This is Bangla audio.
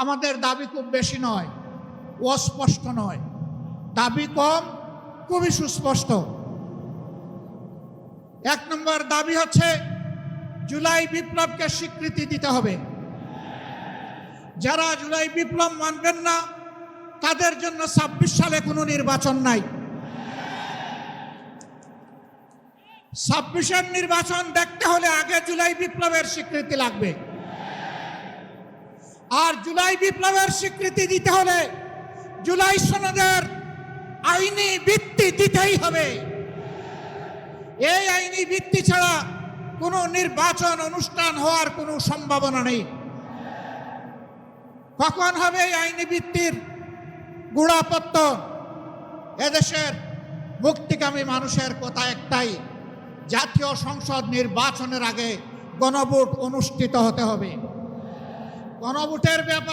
আমাদের দাবি খুব বেশি নয়, অস্পষ্ট নয়, দাবি কম, খুবই সুস্পষ্ট। 1 নম্বর দাবি হচ্ছে জুলাই বিপ্লবকে স্বীকৃতি দিতে হবে। যারা জুলাই বিপ্লব মানবেন না তাদের জন্য 26 সালে কোনো নির্বাচন নাই। 26-এর নির্বাচন দেখতে হলে আগে জুলাই বিপ্লবের স্বীকৃতি লাগবে। আর জুলাই বিপ্লবের স্বীকৃতি দিতে হলে জুলাই সনদের আইনি ভিত্তি দিতেই হবে। এই আইনি ভিত্তি ছাড়া কোনো নির্বাচন অনুষ্ঠান হওয়ার কোনো সম্ভাবনা নেই। কখন হবে এই আইনি ভিত্তির গোড়াপত্তন? এদেশের মুক্তিকামী মানুষের কথা একটাই, জাতীয় সংসদ নির্বাচনের আগে গণভোট অনুষ্ঠিত হতে হবে। গণভোটের ব্যাপারে